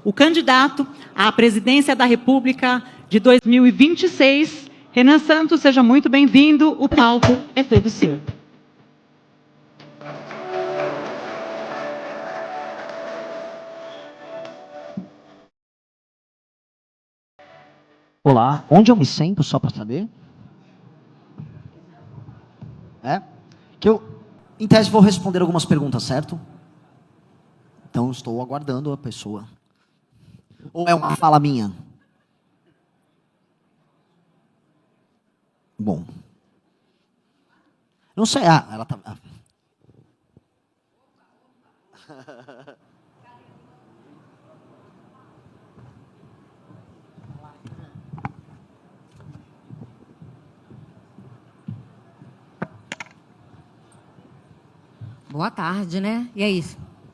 o candidato à presidência da República de 2026. Renan Santos, seja muito bem-vindo. O palco é todo seu. Olá, onde eu me sento, só para saber? Que eu, em tese, vou responder algumas perguntas, certo? Então, estou aguardando a pessoa. Ou é uma fala minha? Bom. Não sei. Ah, ela tá... Boa tarde, né? E aí,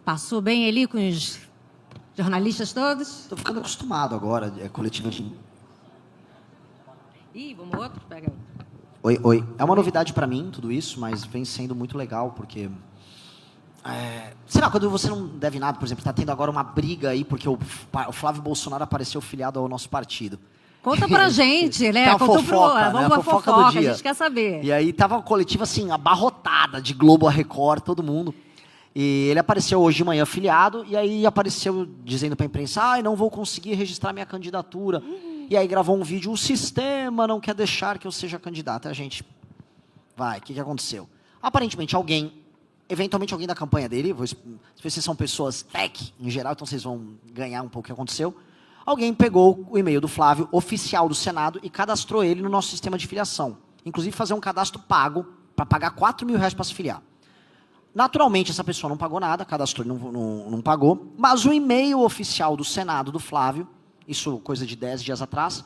passou bem ali com os jornalistas todos? Estou ficando acostumado agora, coletiva de... Ih, vamos outro? Pega. Oi. É uma novidade para mim, tudo isso, mas vem sendo muito legal, porque... sei lá, quando você não deve nada, por exemplo, está tendo agora uma briga aí, porque o Flávio Bolsonaro apareceu filiado ao nosso partido. Conta pra gente, né? Tá Conta fofoca, vamos né? pra Fofoca fofoca, do dia. a gente quer saber. E aí tava uma coletiva assim, abarrotada de Globo a Record, todo mundo. E ele apareceu hoje de manhã filiado, e aí apareceu dizendo pra imprensa, não vou conseguir registrar minha candidatura. E aí gravou um vídeo, o sistema não quer deixar que eu seja candidato. E a gente, o que aconteceu? Aparentemente eventualmente alguém da campanha dele, vocês são pessoas tech em geral, então vocês vão ganhar um pouco o que aconteceu. Alguém pegou o e-mail do Flávio, oficial do Senado, e cadastrou ele no nosso sistema de filiação. Inclusive fazer um cadastro pago, para pagar R$4.000 para se filiar. Naturalmente, essa pessoa não pagou nada, cadastrou e não pagou, mas o e-mail oficial do Senado, do Flávio, isso coisa de 10 dias atrás,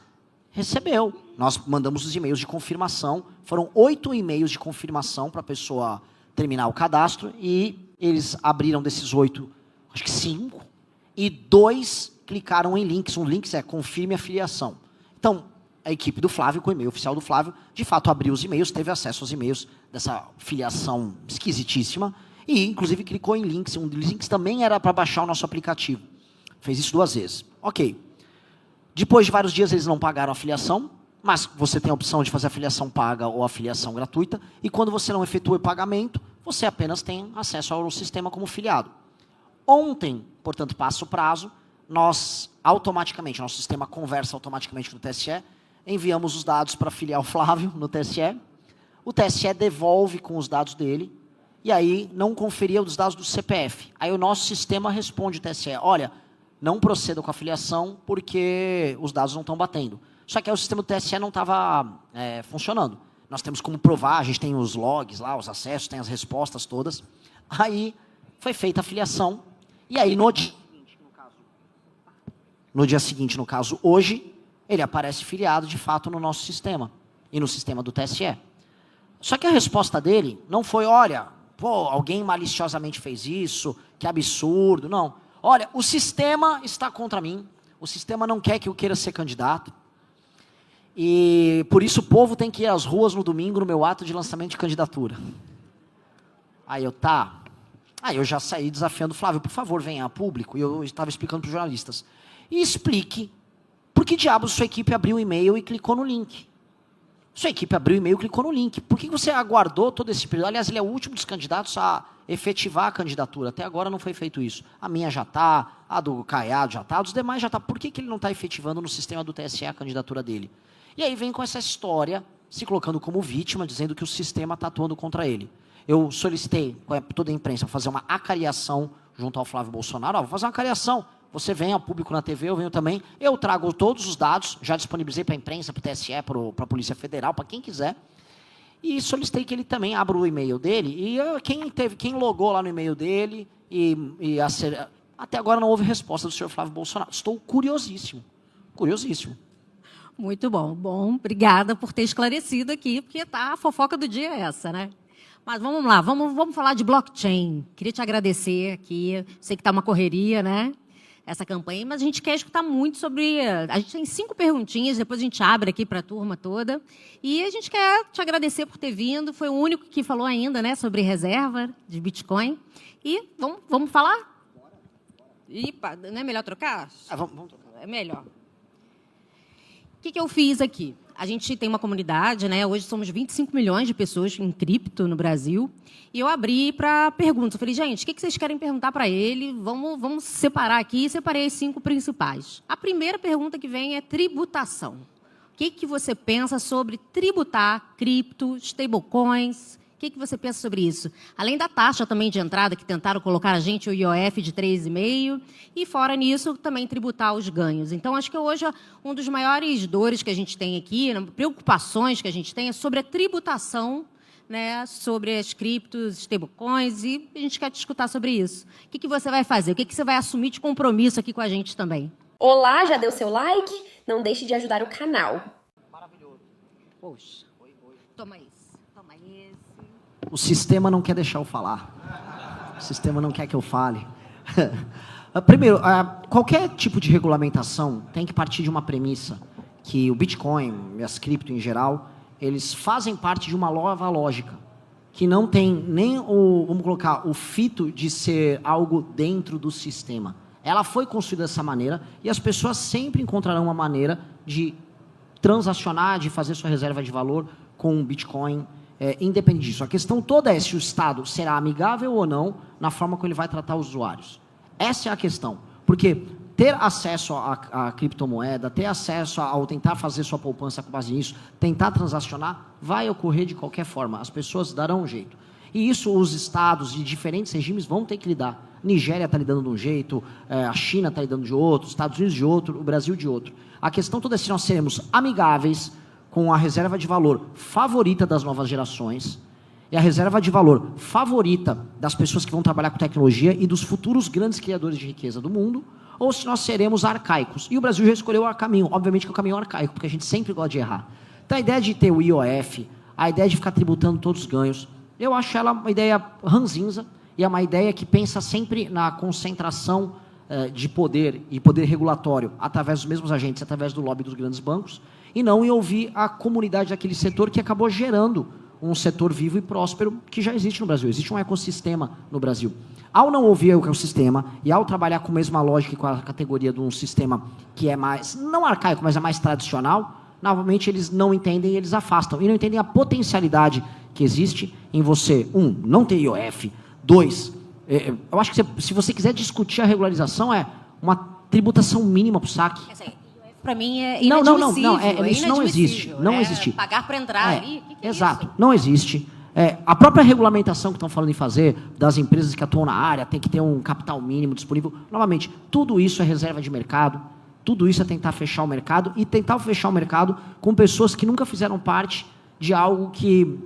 recebeu. Nós mandamos os e-mails de confirmação, foram 8 e-mails de confirmação para a pessoa terminar o cadastro, e eles abriram desses 8, acho que 5, e 2 clicaram em links. Um link é confirme a filiação. Então, a equipe do Flávio, com o e-mail oficial do Flávio, de fato abriu os e-mails, teve acesso aos e-mails dessa filiação esquisitíssima, e inclusive clicou em links. Um dos links também era para baixar o nosso aplicativo. Fez isso 2 vezes. Ok. Depois de vários dias eles não pagaram a filiação, mas você tem a opção de fazer a filiação paga ou a filiação gratuita, e quando você não efetua o pagamento, você apenas tem acesso ao sistema como filiado. Ontem, portanto, passa o prazo, nós automaticamente, nosso sistema conversa automaticamente com o TSE, enviamos os dados para filiar o Flávio no TSE, o TSE devolve com os dados dele, e aí não conferia os dados do CPF. Aí o nosso sistema responde ao TSE, olha, não proceda com a filiação porque os dados não estão batendo. Só que aí o sistema do TSE não estava funcionando. Nós temos como provar, a gente tem os logs lá, os acessos, tem as respostas todas. Aí foi feita a filiação, e aí no dia seguinte, no caso hoje, ele aparece filiado de fato no nosso sistema, e no sistema do TSE. Só que a resposta dele não foi, olha, alguém maliciosamente fez isso, que absurdo, não. Olha, o sistema está contra mim, o sistema não quer que eu queira ser candidato, e por isso o povo tem que ir às ruas no domingo no meu ato de lançamento de candidatura. Aí eu já saí desafiando o Flávio, por favor, venha a público, e eu estava explicando para os jornalistas. E explique por que diabos sua equipe abriu o e-mail e clicou no link. Sua equipe abriu o e-mail e clicou no link. Por que você aguardou todo esse período? Aliás, ele é o último dos candidatos a efetivar a candidatura. Até agora não foi feito isso. A minha já está, a do Caiado já está, a dos demais já está. Por que ele não está efetivando no sistema do TSE a candidatura dele? E aí vem com essa história, se colocando como vítima, dizendo que o sistema está atuando contra ele. Eu solicitei com toda a imprensa fazer uma acariação junto ao Flávio Bolsonaro. Vou fazer uma acariação. Você vem a público na TV, eu venho também. Eu trago todos os dados, já disponibilizei para a imprensa, para o TSE, para a Polícia Federal, para quem quiser. E solicitei que ele também abra o e-mail dele. E quem logou lá no e-mail dele, até agora não houve resposta do senhor Flávio Bolsonaro. Estou curiosíssimo. Curiosíssimo. Muito bom. Bom, obrigada por ter esclarecido aqui, porque a fofoca do dia é essa, né? Mas vamos lá, vamos falar de blockchain. Queria te agradecer aqui. Sei que está uma correria, né? Essa campanha, mas a gente quer escutar muito sobre... A gente tem 5 perguntinhas, depois a gente abre aqui para a turma toda. E a gente quer te agradecer por ter vindo. Foi o único que falou ainda, né, sobre reserva de Bitcoin. E vamos falar? Não é melhor trocar? Vamos trocar. É melhor. O que eu fiz aqui? A gente tem uma comunidade, né? Hoje somos 25 milhões de pessoas em cripto no Brasil. E eu abri para perguntas. Eu falei, gente, o que vocês querem perguntar para ele? Vamos separar aqui. Separei as 5 principais. A primeira pergunta que vem é tributação. O que você pensa sobre tributar cripto, stablecoins? O que você pensa sobre isso? Além da taxa também de entrada, que tentaram colocar a gente o IOF de 3,5%, e fora nisso, também tributar os ganhos. Então, acho que hoje um dos maiores dores que a gente tem aqui, preocupações que a gente tem, é sobre a tributação, né, sobre as criptos, stablecoins, e a gente quer te escutar sobre isso. O que você vai fazer? O que você vai assumir de compromisso aqui com a gente também? Olá, já deu seu like? Não deixe de ajudar o canal. Maravilhoso. Poxa. Toma esse. Toma esse. O sistema não quer deixar eu falar. O sistema não quer que eu fale. Primeiro, qualquer tipo de regulamentação tem que partir de uma premissa que o Bitcoin e as cripto em geral, eles fazem parte de uma nova lógica, que não tem nem vamos colocar, o fito de ser algo dentro do sistema. Ela foi construída dessa maneira e as pessoas sempre encontrarão uma maneira de transacionar, de fazer sua reserva de valor com o Bitcoin, independente disso. A questão toda é se o Estado será amigável ou não na forma como ele vai tratar os usuários. Essa é a questão. Porque ter acesso à criptomoeda, ter acesso ao tentar fazer sua poupança com base nisso, tentar transacionar, vai ocorrer de qualquer forma. As pessoas darão um jeito. E isso os estados de diferentes regimes vão ter que lidar. Nigéria está lidando de um jeito, a China está lidando de outro, os Estados Unidos de outro, o Brasil de outro. A questão toda é se nós seremos amigáveis com a reserva de valor favorita das novas gerações e a reserva de valor favorita das pessoas que vão trabalhar com tecnologia e dos futuros grandes criadores de riqueza do mundo, ou se nós seremos arcaicos. E o Brasil já escolheu o caminho, obviamente que é o caminho arcaico, porque a gente sempre gosta de errar. Então a ideia de ter o IOF, a ideia de ficar tributando todos os ganhos, eu acho ela uma ideia ranzinza e é uma ideia que pensa sempre na concentração de poder e poder regulatório através dos mesmos agentes, através do lobby dos grandes bancos, e não em ouvir a comunidade daquele setor que acabou gerando um setor vivo e próspero que já existe no Brasil. Existe um ecossistema no Brasil. Ao não ouvir o ecossistema e ao trabalhar com a mesma lógica e com a categoria de um sistema que é mais, não arcaico, mas é mais tradicional, novamente eles não entendem e eles afastam. E não entendem a potencialidade que existe em você, não ter IOF, 2, eu acho que se você quiser discutir a regularização, é uma tributação mínima para o saque. Para mim é inadmissível. Isso não existe. Não existe. Pagar para entrar ali. Que exato, é isso? não existe. A própria regulamentação que estão falando em fazer das empresas que atuam na área, tem que ter um capital mínimo disponível. Novamente, tudo isso é reserva de mercado, tudo isso é tentar fechar o mercado e tentar fechar o mercado com pessoas que nunca fizeram parte de algo que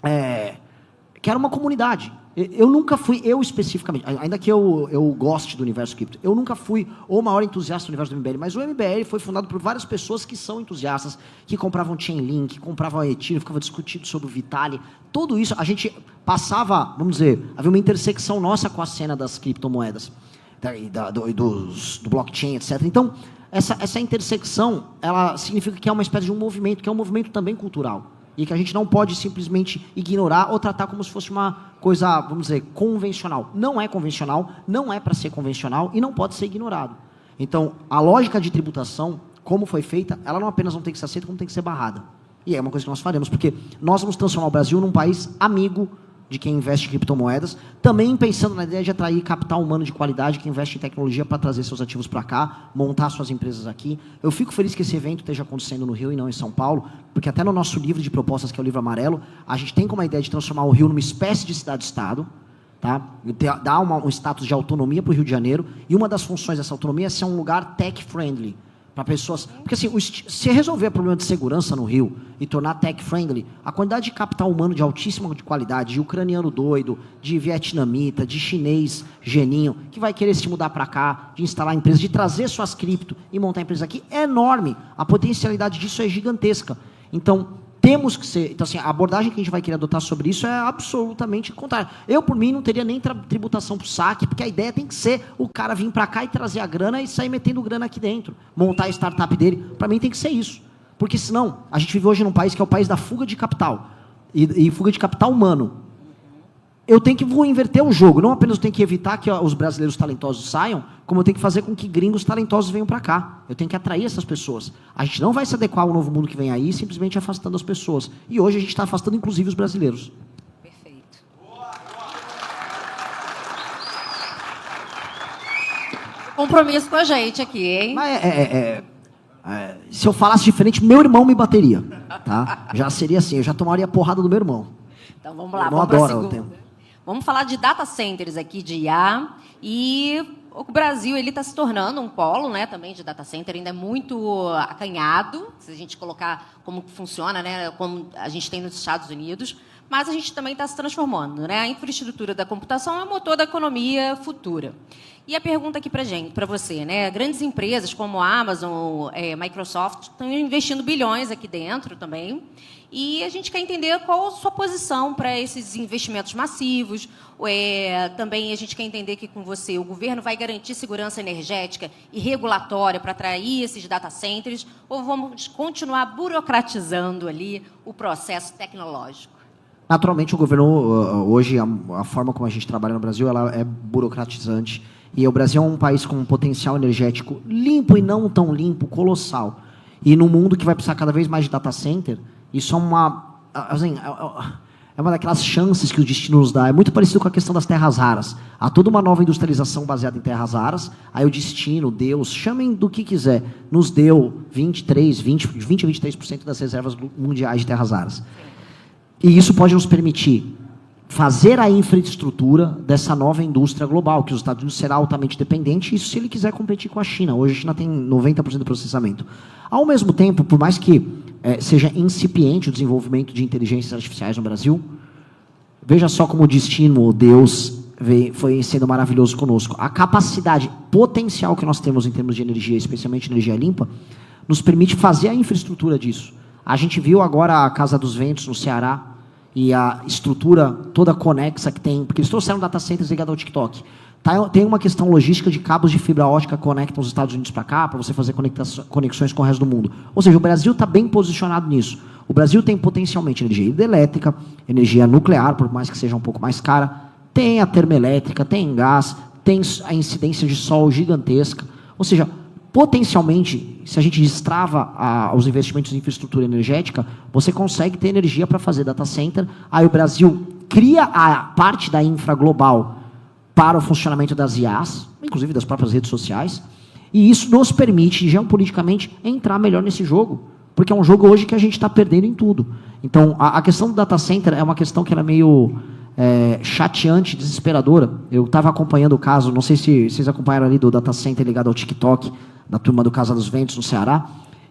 era uma comunidade. Eu nunca fui, eu especificamente, ainda que eu goste do universo cripto, eu nunca fui o maior entusiasta do universo do MBL, mas o MBL foi fundado por várias pessoas que são entusiastas, que compravam Chainlink, compravam Ethereum, ficava discutindo sobre o Vitalik, tudo isso, a gente passava, vamos dizer, havia uma intersecção nossa com a cena das criptomoedas, do blockchain, etc. Então, essa intersecção, ela significa que é uma espécie de um movimento, que é um movimento também cultural. E que a gente não pode simplesmente ignorar ou tratar como se fosse uma coisa, vamos dizer, convencional. Não é convencional, não é para ser convencional e não pode ser ignorado. Então, a lógica de tributação, como foi feita, ela não apenas não tem que ser aceita, como tem que ser barrada. E é uma coisa que nós faremos, porque nós vamos transformar o Brasil num país amigo de quem investe em criptomoedas, também pensando na ideia de atrair capital humano de qualidade que investe em tecnologia para trazer seus ativos para cá, montar suas empresas aqui. Eu fico feliz que esse evento esteja acontecendo no Rio e não em São Paulo, porque até no nosso livro de propostas, que é o livro amarelo, a gente tem como ideia de transformar o Rio numa espécie de cidade-estado, tá? Dar um status de autonomia para o Rio de Janeiro, e uma das funções dessa autonomia é ser um lugar tech-friendly, para pessoas... Porque assim, se resolver o problema de segurança no Rio e tornar tech-friendly, a quantidade de capital humano de altíssima qualidade, de ucraniano doido, de vietnamita, de chinês geninho, que vai querer se mudar para cá, de instalar empresas, de trazer suas cripto e montar empresas aqui, é enorme. A potencialidade disso é gigantesca. Então, temos que ser... Então, assim, a abordagem que a gente vai querer adotar sobre isso é absolutamente contrária. Eu, por mim, não teria nem tributação para o saque, porque a ideia tem que ser o cara vir para cá e trazer a grana e sair metendo grana aqui dentro. Montar a startup dele. Para mim, tem que ser isso. Porque, senão, a gente vive hoje num país que é o país da fuga de capital. E fuga de capital humano. vou inverter o jogo. Não apenas eu tenho que evitar que os brasileiros talentosos saiam, como eu tenho que fazer com que gringos talentosos venham para cá. Eu tenho que atrair essas pessoas. A gente não vai se adequar ao novo mundo que vem aí, simplesmente afastando as pessoas. E hoje a gente está afastando, inclusive, os brasileiros. Perfeito. Compromisso com a gente aqui, hein? Mas se eu falasse diferente, meu irmão me bateria. Tá? Já seria assim, eu já tomaria porrada do meu irmão. Então vamos lá, Eu vamos para a adoro o segunda. tema. Vamos falar de data centers aqui, de IA. E o Brasil está se tornando um polo, né, também de data center, ainda é muito acanhado, se a gente colocar como funciona, né, como a gente tem nos Estados Unidos. Mas a gente também está se transformando, né? A infraestrutura da computação é o motor da economia futura. E a pergunta aqui para você, né? Grandes empresas como a Amazon, Microsoft, estão investindo bilhões aqui dentro também. E a gente quer entender qual a sua posição para esses investimentos massivos. Também a gente quer entender que com você o governo vai garantir segurança energética e regulatória para atrair esses data centers, ou vamos continuar burocratizando ali o processo tecnológico? Naturalmente, o governo, hoje, a forma como a gente trabalha no Brasil, ela é burocratizante. E o Brasil é um país com um potencial energético limpo e não tão limpo, colossal. E num mundo que vai precisar cada vez mais de data center, isso é uma daquelas chances que o destino nos dá. É muito parecido com a questão das terras raras. Há toda uma nova industrialização baseada em terras raras, aí o destino, Deus, chamem do que quiser, nos deu 20 a 23% das reservas mundiais de terras raras. E isso pode nos permitir fazer a infraestrutura dessa nova indústria global, que os Estados Unidos será altamente dependente, isso se ele quiser competir com a China. Hoje a China tem 90% do processamento. Ao mesmo tempo, por mais que seja incipiente o desenvolvimento de inteligências artificiais no Brasil, veja só como o destino, Deus, foi sendo maravilhoso conosco. A capacidade potencial que nós temos em termos de energia, especialmente energia limpa, nos permite fazer a infraestrutura disso. A gente viu agora a Casa dos Ventos no Ceará e a estrutura toda conexa que tem, porque eles trouxeram data centers ligados ao TikTok. Tem uma questão logística de cabos de fibra ótica que conectam os Estados Unidos para cá, para você fazer conexões com o resto do mundo. Ou seja, o Brasil está bem posicionado nisso. O Brasil tem potencialmente energia hidrelétrica, energia nuclear, por mais que seja um pouco mais cara, tem a termoelétrica, tem gás, tem a incidência de sol gigantesca. Ou seja, potencialmente, se a gente destrava os investimentos em infraestrutura energética, você consegue ter energia para fazer data center. Aí o Brasil cria a parte da infra global para o funcionamento das IAs, inclusive das próprias redes sociais, e isso nos permite, geopoliticamente, entrar melhor nesse jogo, porque é um jogo hoje que a gente está perdendo em tudo. Então, a questão do data center é uma questão que ela é meio chateante, desesperadora. Eu estava acompanhando o caso, não sei se vocês acompanharam ali do data center ligado ao TikTok, da turma do Casa dos Ventos, no Ceará,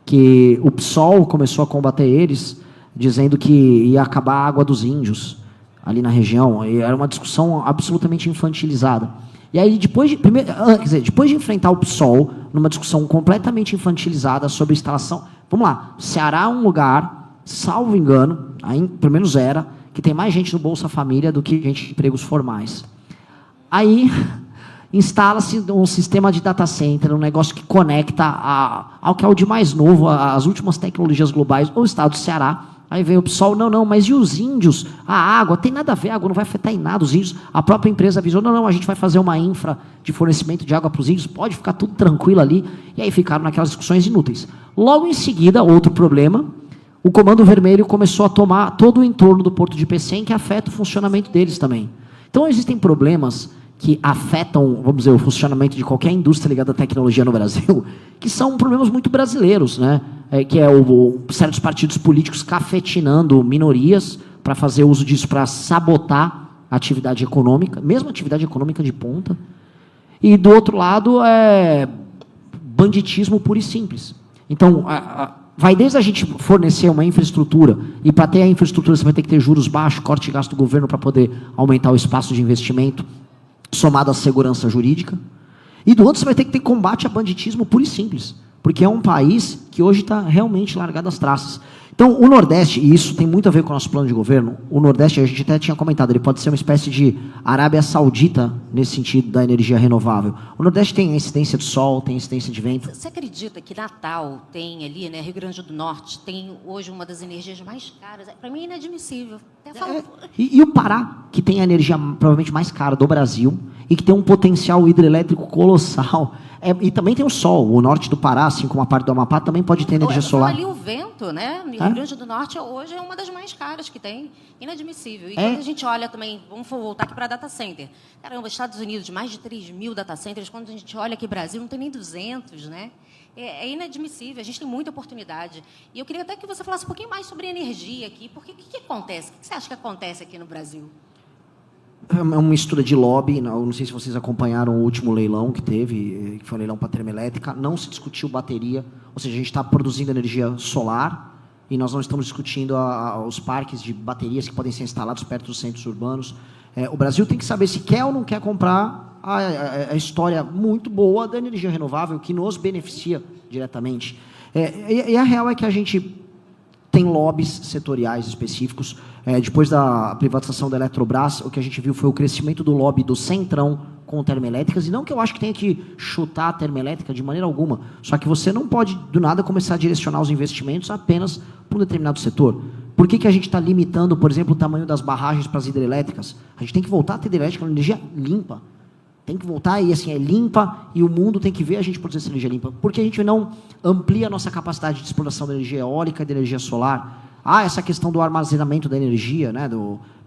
que o PSOL começou a combater eles, dizendo que ia acabar a água dos índios ali na região. E era uma discussão absolutamente infantilizada. E aí, depois de enfrentar o PSOL, numa discussão completamente infantilizada sobre instalação... Vamos lá, o Ceará é um lugar, salvo engano, aí, pelo menos era, que tem mais gente no Bolsa Família do que gente de empregos formais. Aí... instala-se um sistema de data center, um negócio que conecta ao que é o de mais novo, as últimas tecnologias globais, o estado do Ceará. Aí vem o pessoal, não, mas e os índios? A água, tem nada a ver, a água não vai afetar em nada os índios. A própria empresa avisou, não, a gente vai fazer uma infra de fornecimento de água para os índios, pode ficar tudo tranquilo ali. E aí ficaram naquelas discussões inúteis. Logo em seguida, outro problema, o Comando Vermelho começou a tomar todo o entorno do Porto de Pecém, que afeta o funcionamento deles também. Então existem problemas que afetam, vamos dizer, o funcionamento de qualquer indústria ligada à tecnologia no Brasil, que são problemas muito brasileiros, né? Que é certos partidos políticos cafetinando minorias para fazer uso disso para sabotar a atividade econômica, mesmo a atividade econômica de ponta. E, do outro lado, é banditismo puro e simples. Então, vai desde a gente fornecer uma infraestrutura, e para ter a infraestrutura você vai ter que ter juros baixos, corte de gasto do governo para poder aumentar o espaço de investimento, somado à segurança jurídica. E do outro você vai ter que ter combate a banditismo puro e simples, porque é um país que hoje está realmente largado às traças. Então, o Nordeste, e isso tem muito a ver com o nosso plano de governo, o Nordeste, a gente até tinha comentado, ele pode ser uma espécie de Arábia Saudita nesse sentido da energia renovável. O Nordeste tem a incidência de sol, tem a incidência de vento. Você acredita que Natal tem ali, né, Rio Grande do Norte, tem hoje uma das energias mais caras? Para mim é inadmissível. Até falo... E o Pará, que tem a energia provavelmente mais cara do Brasil e que tem um potencial hidrelétrico colossal. E também tem o sol. O norte do Pará, assim como a parte do Amapá, também pode ter energia solar. Ali o vento, né? No Rio Grande do Norte hoje é uma das mais caras que tem. Inadmissível. E quando a gente olha também, vamos voltar aqui para data center. Caramba, Estados Unidos, mais de 3.000 data centers. Quando a gente olha aqui Brasil, não tem nem 200, né? É inadmissível, a gente tem muita oportunidade. E eu queria até que você falasse um pouquinho mais sobre energia aqui, porque o que acontece? O que você acha que acontece aqui no Brasil? É uma mistura de lobby. Não sei se vocês acompanharam o último leilão que teve, que foi um leilão para termoelétrica. Não se discutiu bateria, ou seja, a gente está produzindo energia solar e nós não estamos discutindo os parques de baterias que podem ser instalados perto dos centros urbanos. O Brasil tem que saber se quer ou não quer comprar a história muito boa da energia renovável que nos beneficia diretamente. E a real é que a gente tem lobbies setoriais específicos. Depois da privatização da Eletrobras, o que a gente viu foi o crescimento do lobby do Centrão com termoelétricas, e não que eu acho que tenha que chutar a termoelétrica de maneira alguma, só que você não pode, do nada, começar a direcionar os investimentos apenas para um determinado setor. Por que a gente está limitando, por exemplo, o tamanho das barragens para as hidrelétricas? A gente tem que voltar a ter hidrelétrica com energia limpa. Tem que voltar e assim, é limpa, e o mundo tem que ver a gente produzir essa energia limpa. Por que a gente não amplia a nossa capacidade de exploração da energia eólica e da energia solar? Essa questão do armazenamento da energia, né,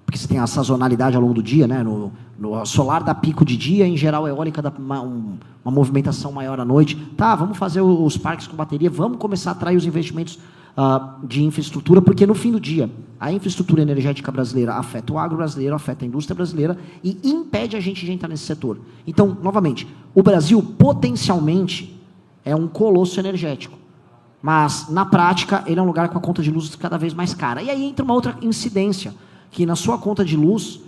porque você tem a sazonalidade ao longo do dia, né, no solar dá pico de dia, em geral a eólica dá uma movimentação maior à noite. Vamos fazer os parques com bateria, vamos começar a atrair os investimentos de infraestrutura, porque no fim do dia, a infraestrutura energética brasileira afeta o agro brasileiro, afeta a indústria brasileira e impede a gente de entrar nesse setor. Então, novamente, o Brasil potencialmente é um colosso energético, mas na prática ele é um lugar com a conta de luz cada vez mais cara. E aí entra uma outra incidência, que na sua conta de luz,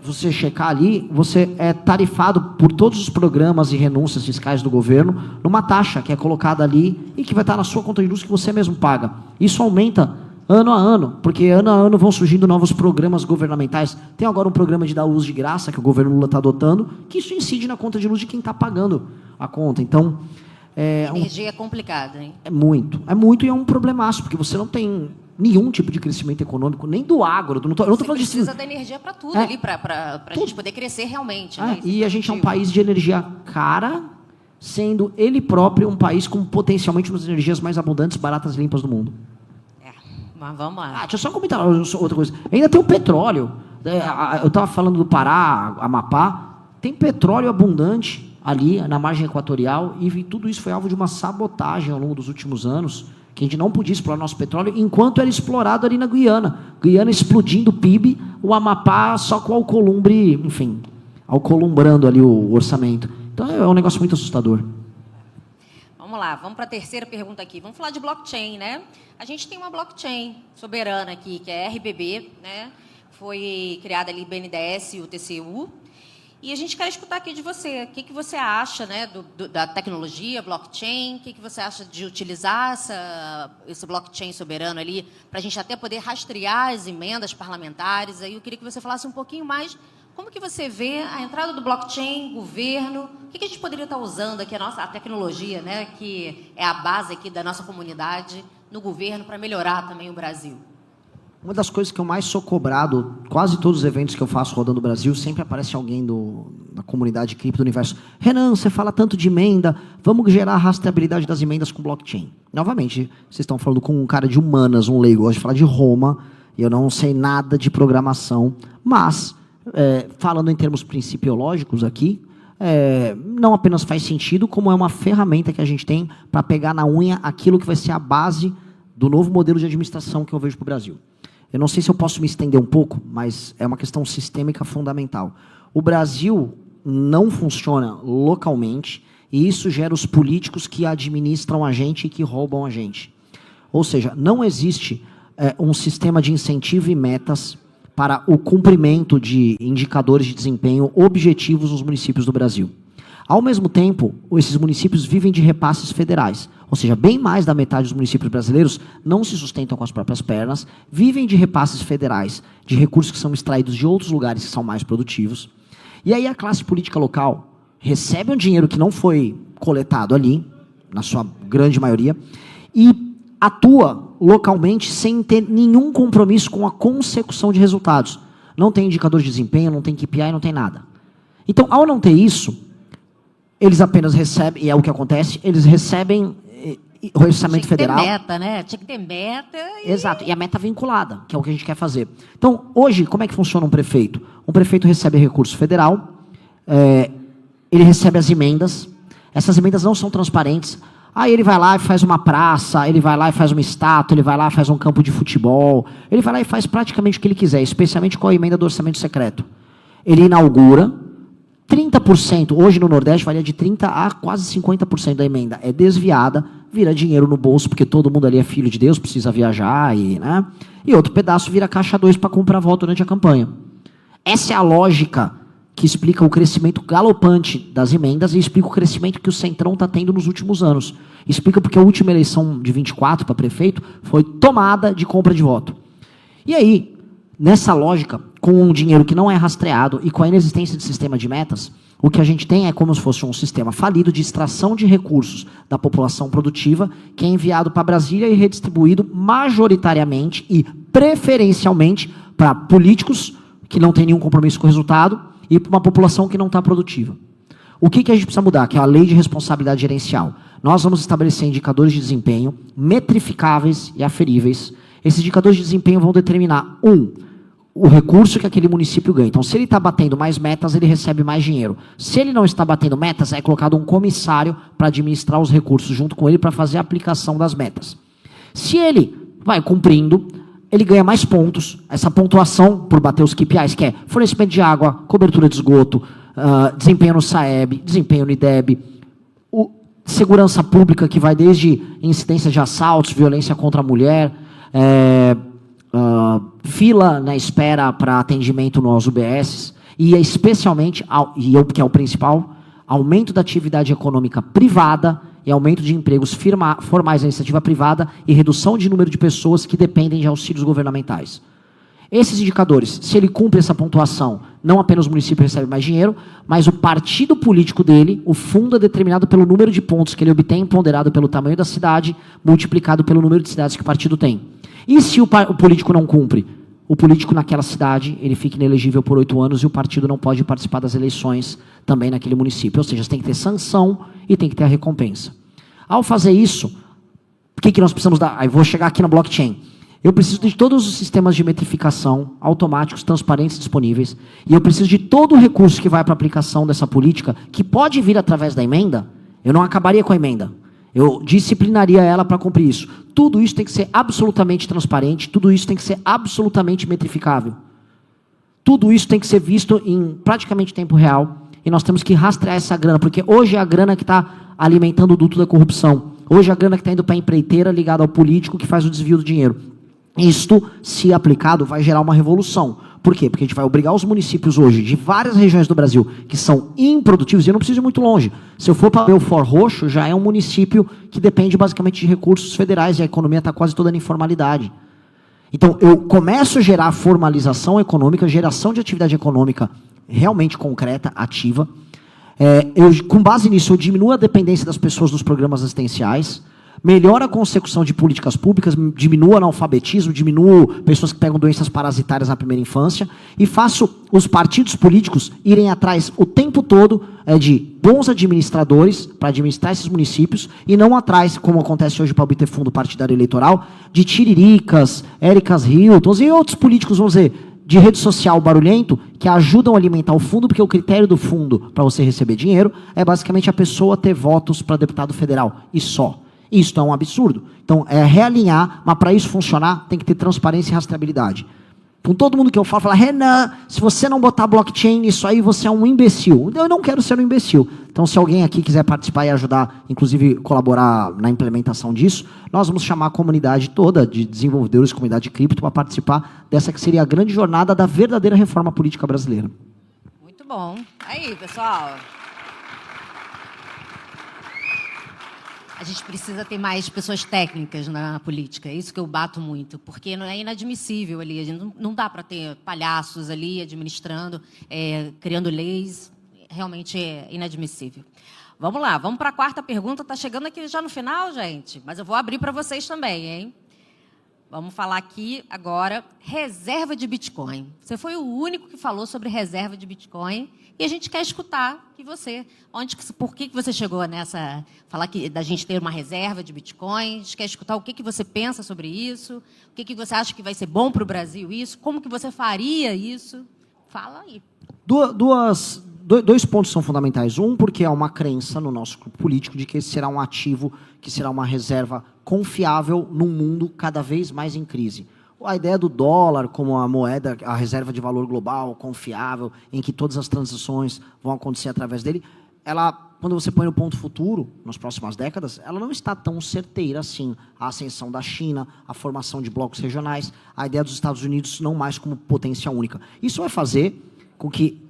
você checar ali, você é tarifado por todos os programas e renúncias fiscais do governo numa taxa que é colocada ali e que vai estar na sua conta de luz que você mesmo paga. Isso aumenta ano a ano, porque ano a ano vão surgindo novos programas governamentais. Tem agora um programa de dar luz de graça que o governo Lula está adotando, que isso incide na conta de luz de quem está pagando a conta. Então, energia é complicada, hein? É muito e é um problemaço, porque você não tem nenhum tipo de crescimento econômico, nem do agro. Eu não tô falando disso. Precisa da energia para tudo ali, para a gente poder crescer realmente. Né? E a gente é um país de energia cara, sendo ele próprio um país com potencialmente uma das energias mais abundantes, baratas e limpas do mundo. Mas vamos lá. Deixa eu só comentar outra coisa. Ainda tem o petróleo. Eu estava falando do Pará, Amapá. Tem petróleo abundante ali na margem equatorial e tudo isso foi alvo de uma sabotagem ao longo dos últimos anos, que a gente não podia explorar nosso petróleo enquanto era explorado ali na Guiana. Guiana explodindo o PIB, o Amapá só com o Alcolumbre, enfim, alcolumbrando ali o orçamento. Então é um negócio muito assustador. Vamos lá, vamos para a terceira pergunta aqui. Vamos falar de blockchain, né? A gente tem uma blockchain soberana aqui, que é a RBB, né? Foi criada ali BNDES e o TCU. E a gente quer escutar aqui de você. O que você acha, né, da tecnologia, blockchain? O que você acha de utilizar esse blockchain soberano ali para a gente até poder rastrear as emendas parlamentares? Aí eu queria que você falasse um pouquinho mais como que você vê a entrada do blockchain, governo, o que a gente poderia estar usando aqui, a tecnologia, né, que é a base aqui da nossa comunidade, no governo, para melhorar também o Brasil? Uma das coisas que eu mais sou cobrado, quase todos os eventos que eu faço rodando o Brasil, sempre aparece alguém da comunidade cripto do universo. Renan, você fala tanto de emenda, vamos gerar a rastreabilidade das emendas com blockchain. Novamente, vocês estão falando com um cara de humanas, um leigo, eu gosto de falar de Roma, e eu não sei nada de programação, mas, falando em termos principiológicos aqui, não apenas faz sentido, como é uma ferramenta que a gente tem para pegar na unha aquilo que vai ser a base do novo modelo de administração que eu vejo para o Brasil. Eu não sei se eu posso me estender um pouco, mas é uma questão sistêmica fundamental. O Brasil não funciona localmente e isso gera os políticos que administram a gente e que roubam a gente. Ou seja, não existe um sistema de incentivo e metas para o cumprimento de indicadores de desempenho objetivos nos municípios do Brasil. Ao mesmo tempo, esses municípios vivem de repasses federais. Ou seja, bem mais da metade dos municípios brasileiros não se sustentam com as próprias pernas, vivem de repasses federais, de recursos que são extraídos de outros lugares que são mais produtivos. E aí a classe política local recebe um dinheiro que não foi coletado ali, na sua grande maioria, e atua localmente sem ter nenhum compromisso com a consecução de resultados. Não tem indicador de desempenho, não tem KPI, não tem nada. Então, ao não ter isso, eles apenas recebem, e é o que acontece, eles recebem o orçamento federal. Tinha que ter meta, né? Tinha que ter meta. Exato, e a meta vinculada, que é o que a gente quer fazer. Então, hoje, como é que funciona um prefeito? Um prefeito recebe recurso federal, ele recebe as emendas, essas emendas não são transparentes. Aí ele vai lá e faz uma praça, ele vai lá e faz uma estátua, ele vai lá e faz um campo de futebol, ele vai lá e faz praticamente o que ele quiser, especialmente com a emenda do orçamento secreto. Ele inaugura, 30%, hoje no Nordeste varia de 30% a quase 50% da emenda, é desviada, vira dinheiro no bolso, porque todo mundo ali é filho de Deus, precisa viajar, e outro pedaço vira caixa 2 para comprar voto durante a campanha. Essa é a lógica que explica o crescimento galopante das emendas e explica o crescimento que o Centrão está tendo nos últimos anos. Explica porque a última eleição de 24 para prefeito foi tomada de compra de voto. E aí, nessa lógica, com um dinheiro que não é rastreado e com a inexistência de sistema de metas, o que a gente tem é como se fosse um sistema falido de extração de recursos da população produtiva, que é enviado para Brasília e redistribuído majoritariamente e preferencialmente para políticos que não têm nenhum compromisso com o resultado e para uma população que não está produtiva. O que a gente precisa mudar? Que é a lei de responsabilidade gerencial. Nós vamos estabelecer indicadores de desempenho metrificáveis e aferíveis. Esses indicadores de desempenho vão determinar, o recurso que aquele município ganha. Então, se ele está batendo mais metas, ele recebe mais dinheiro. Se ele não está batendo metas, é colocado um comissário para administrar os recursos junto com ele para fazer a aplicação das metas. Se ele vai cumprindo, ele ganha mais pontos. Essa pontuação por bater os KPIs, que é fornecimento de água, cobertura de esgoto, desempenho no SAEB, desempenho no IDEB, segurança pública, que vai desde incidência de assaltos, violência contra a mulher, fila na espera para atendimento nos UBS, e especialmente, que é o principal, aumento da atividade econômica privada e aumento de empregos formais na iniciativa privada e redução de número de pessoas que dependem de auxílios governamentais. Esses indicadores, se ele cumpre essa pontuação, não apenas o município recebe mais dinheiro, mas o partido político dele, o fundo é determinado pelo número de pontos que ele obtém, ponderado pelo tamanho da cidade, multiplicado pelo número de cidades que o partido tem. E se o político não cumpre? O político naquela cidade, ele fica inelegível por 8 anos e o partido não pode participar das eleições também naquele município. Ou seja, você tem que ter sanção e tem que ter a recompensa. Ao fazer isso, o que nós precisamos dar? Aí vou chegar aqui na blockchain. Eu preciso de todos os sistemas de metrificação automáticos, transparentes, disponíveis, e eu preciso de todo o recurso que vai para a aplicação dessa política, que pode vir através da emenda. Eu não acabaria com a emenda. Eu disciplinaria ela para cumprir isso. Tudo isso tem que ser absolutamente transparente, tudo isso tem que ser absolutamente metrificável. Tudo isso tem que ser visto em praticamente tempo real, e nós temos que rastrear essa grana, porque hoje é a grana que está alimentando o duto da corrupção. Hoje é a grana que está indo para a empreiteira ligada ao político que faz o desvio do dinheiro. Isto, se aplicado, vai gerar uma revolução. Por quê? Porque a gente vai obrigar os municípios hoje, de várias regiões do Brasil, que são improdutivos, e eu não preciso ir muito longe. Se eu for para Belfort Roxo, já é um município que depende basicamente de recursos federais, e a economia está quase toda na informalidade. Então, eu começo a gerar formalização econômica, geração de atividade econômica realmente concreta, ativa. Com base nisso, eu diminuo a dependência das pessoas dos programas assistenciais, melhora a consecução de políticas públicas, diminuo o analfabetismo, diminuo pessoas que pegam doenças parasitárias na primeira infância e faço os partidos políticos irem atrás o tempo todo de bons administradores para administrar esses municípios e não atrás, como acontece hoje para obter fundo partidário eleitoral, de tiriricas, Éricas Hiltons e outros políticos, vamos dizer, de rede social barulhento, que ajudam a alimentar o fundo, porque o critério do fundo para você receber dinheiro é basicamente a pessoa ter votos para deputado federal, e só. Isso é um absurdo. Então, é realinhar, mas para isso funcionar, tem que ter transparência e rastreabilidade. Com todo mundo que eu falo, fala, Renan, se você não botar blockchain nisso aí, você é um imbecil. Eu não quero ser um imbecil. Então, se alguém aqui quiser participar e ajudar, inclusive colaborar na implementação disso, nós vamos chamar a comunidade toda de desenvolvedores, comunidade de cripto, para participar dessa que seria a grande jornada da verdadeira reforma política brasileira. Muito bom. Aí, pessoal. A gente precisa ter mais pessoas técnicas na política, é isso que eu bato muito, porque não é inadmissível ali, a gente não dá para ter palhaços ali administrando, criando leis, realmente é inadmissível. Vamos lá, vamos para a quarta pergunta, está chegando aqui já no final, gente, mas eu vou abrir para vocês também, hein? Vamos falar aqui agora, reserva de Bitcoin. Você foi o único que falou sobre reserva de Bitcoin e a gente quer escutar que você, por que você chegou nessa, falar que da gente ter uma reserva de Bitcoin, a gente quer escutar o que você pensa sobre isso, o que você acha que vai ser bom para o Brasil isso, como que você faria isso. Fala aí. Dois pontos são fundamentais. Um, porque há uma crença no nosso grupo político de que esse será um ativo, que será uma reserva confiável num mundo cada vez mais em crise. A ideia do dólar como a moeda, a reserva de valor global, confiável, em que todas as transações vão acontecer através dele, ela, quando você põe no ponto futuro, nas próximas décadas, ela não está tão certeira assim. A ascensão da China, a formação de blocos regionais, a ideia dos Estados Unidos não mais como potência única. Isso vai fazer com que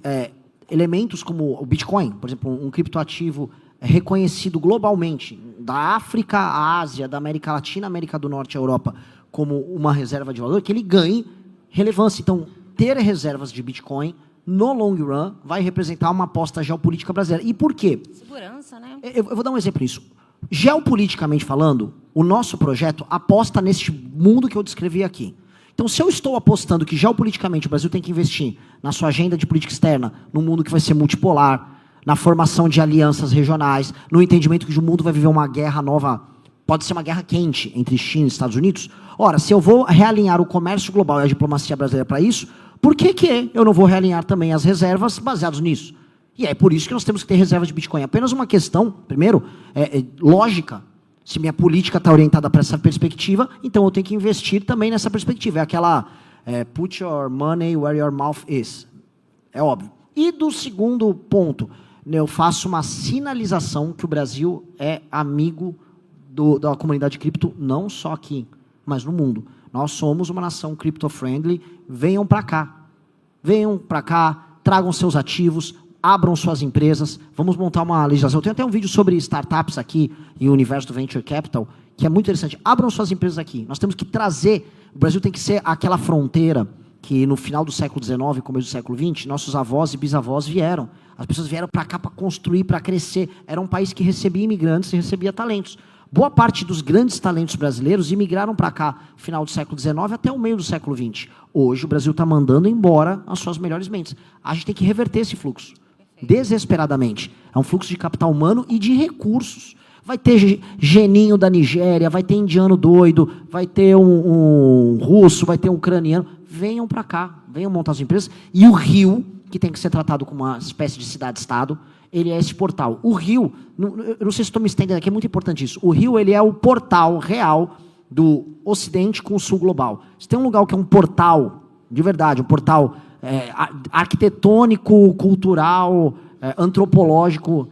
elementos como o Bitcoin, por exemplo, um criptoativo reconhecido globalmente, da África à Ásia, da América Latina, América do Norte, à Europa, como uma reserva de valor, que ele ganhe relevância. Então, ter reservas de Bitcoin, no long run, vai representar uma aposta geopolítica brasileira. E por quê? Segurança, né? Eu vou dar um exemplo nisso. Geopoliticamente falando, o nosso projeto aposta neste mundo que eu descrevi aqui. Então, se eu estou apostando que geopoliticamente o Brasil tem que investir na sua agenda de política externa, num mundo que vai ser multipolar, na formação de alianças regionais, no entendimento que o mundo vai viver uma guerra nova, pode ser uma guerra quente entre China e Estados Unidos. Ora, se eu vou realinhar o comércio global e a diplomacia brasileira para isso, por que eu não vou realinhar também as reservas baseadas nisso? E é por isso que nós temos que ter reservas de Bitcoin. Apenas uma questão, primeiro, lógica. Se minha política está orientada para essa perspectiva, então eu tenho que investir também nessa perspectiva. É aquela put your money where your mouth is. É óbvio. E do segundo ponto, eu faço uma sinalização que o Brasil é amigo da comunidade cripto, não só aqui, mas no mundo. Nós somos uma nação crypto-friendly. Venham para cá. Venham para cá, tragam seus ativos, abram suas empresas, vamos montar uma legislação. Eu tenho até um vídeo sobre startups aqui, em o universo do Venture Capital, que é muito interessante. Abram suas empresas aqui. Nós temos que trazer, o Brasil tem que ser aquela fronteira que no final do século XIX, começo do século XX, nossos avós e bisavós vieram. As pessoas vieram para cá para construir, para crescer. Era um país que recebia imigrantes e recebia talentos. Boa parte dos grandes talentos brasileiros imigraram para cá no final do século XIX até o meio do século XX. Hoje o Brasil está mandando embora as suas melhores mentes. A gente tem que reverter esse fluxo. Desesperadamente. É um fluxo de capital humano e de recursos. Vai ter geninho da Nigéria, vai ter indiano doido, vai ter um russo, vai ter um ucraniano. Venham para cá, venham montar as empresas. E o Rio, que tem que ser tratado como uma espécie de cidade-estado, ele é esse portal. O Rio, eu não sei se estou me estendendo aqui, é muito importante isso. O Rio, ele é o portal real do Ocidente com o Sul global. Se tem um lugar que é um portal, de verdade, um portal arquitetônico, cultural, antropológico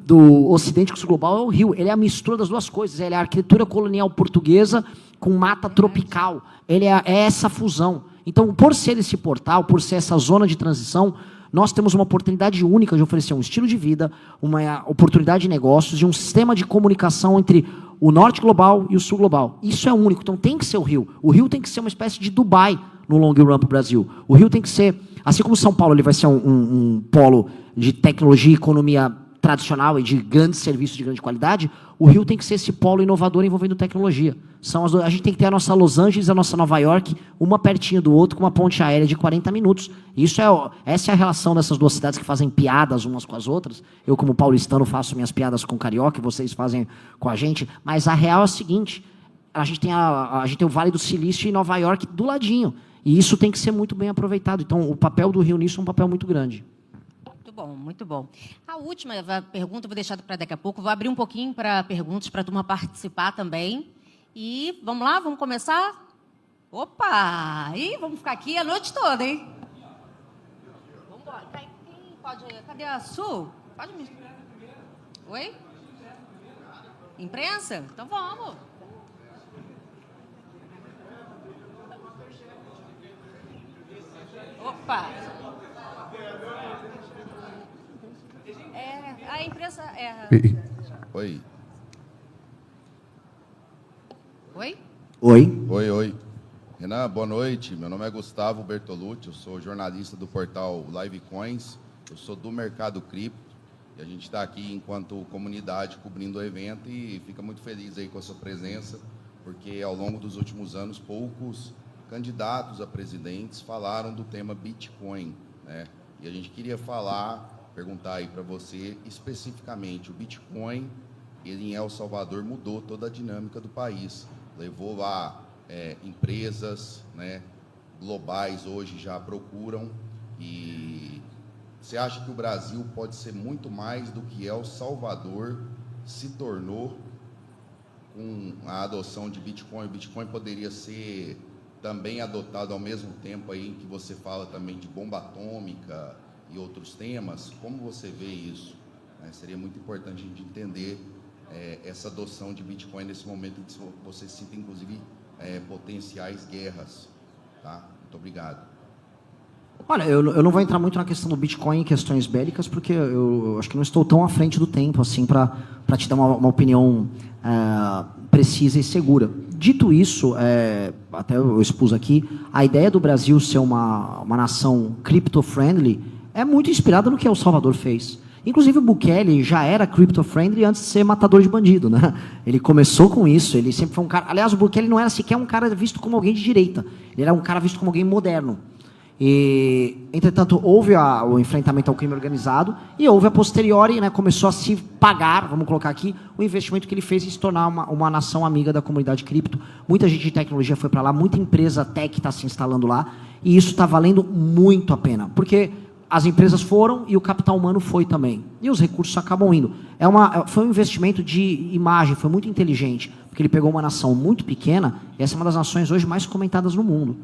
do Ocidente com o Sul global, é o Rio. Ele é a mistura das duas coisas. Ele é a arquitetura colonial portuguesa com mata tropical. Ele é essa fusão. Então, por ser esse portal, por ser essa zona de transição, nós temos uma oportunidade única de oferecer um estilo de vida, uma oportunidade de negócios e um sistema de comunicação entre o norte global e o sul global. Isso é único, então tem que ser o Rio. O Rio tem que ser uma espécie de Dubai no long run para o Brasil. O Rio tem que ser, assim como São Paulo ele vai ser um polo de tecnologia e economia tradicional e de grandes serviços de grande qualidade, o Rio tem que ser esse polo inovador envolvendo tecnologia. A gente tem que ter a nossa Los Angeles e a nossa Nova York, uma pertinho do outro, com uma ponte aérea de 40 minutos. Essa é a relação dessas duas cidades que fazem piadas umas com as outras. Eu, como paulistano, faço minhas piadas com carioca, e vocês fazem com a gente. Mas a real é a seguinte, a gente tem o Vale do Silício e Nova York do ladinho. E isso tem que ser muito bem aproveitado. Então, o papel do Rio nisso é um papel muito grande. Muito bom, muito bom. A última pergunta eu vou deixar para daqui a pouco. Vou abrir um pouquinho para perguntas para a turma participar também. E vamos lá, vamos começar? Opa! E vamos ficar aqui a noite toda, hein? Vamos embora. Quem pode... Cadê a Su? Pode me... Oi? Imprensa? Então vamos. Opa! A imprensa... Oi. Oi? Oi. Oi. Renan, boa noite. Meu nome é Gustavo Bertolucci, eu sou jornalista do portal Livecoins, eu sou do mercado cripto e a gente está aqui enquanto comunidade cobrindo o evento e fica muito feliz aí com a sua presença, porque ao longo dos últimos anos poucos candidatos a presidentes falaram do tema Bitcoin, né? E a gente queria perguntar aí para você especificamente, o Bitcoin, ele em El Salvador mudou toda a dinâmica do país, levou lá empresas, né, globais hoje já procuram, e você acha que o Brasil pode ser muito mais do que El Salvador se tornou com a adoção de Bitcoin? O Bitcoin poderia ser também adotado ao mesmo tempo aí em que você fala também de bomba atômica e outros temas? Como você vê isso? Seria muito importante a gente entender essa adoção de Bitcoin nesse momento em que você cita, inclusive, potenciais guerras. Tá? Muito obrigado. Olha, eu não vou entrar muito na questão do Bitcoin em questões bélicas, porque eu acho que não estou tão à frente do tempo assim para te dar uma opinião precisa e segura. Dito isso, até eu expus aqui, a ideia do Brasil ser uma nação crypto-friendly é muito inspirada no que El Salvador fez. Inclusive o Bukele já era crypto-friendly antes de ser matador de bandido, né? Ele começou com isso, ele sempre foi um cara... Aliás, o Bukele não era sequer um cara visto como alguém de direita, ele era um cara visto como alguém moderno. E, entretanto, houve o enfrentamento ao crime organizado e houve a posteriori, né, começou a se pagar, vamos colocar aqui, o investimento que ele fez em se tornar uma nação amiga da comunidade cripto. Muita gente de tecnologia foi para lá, muita empresa tech está se instalando lá, e isso está valendo muito a pena, porque as empresas foram e o capital humano foi também. E os recursos acabam indo. Foi um investimento de imagem, foi muito inteligente, porque ele pegou uma nação muito pequena, e essa é uma das nações hoje mais comentadas no mundo.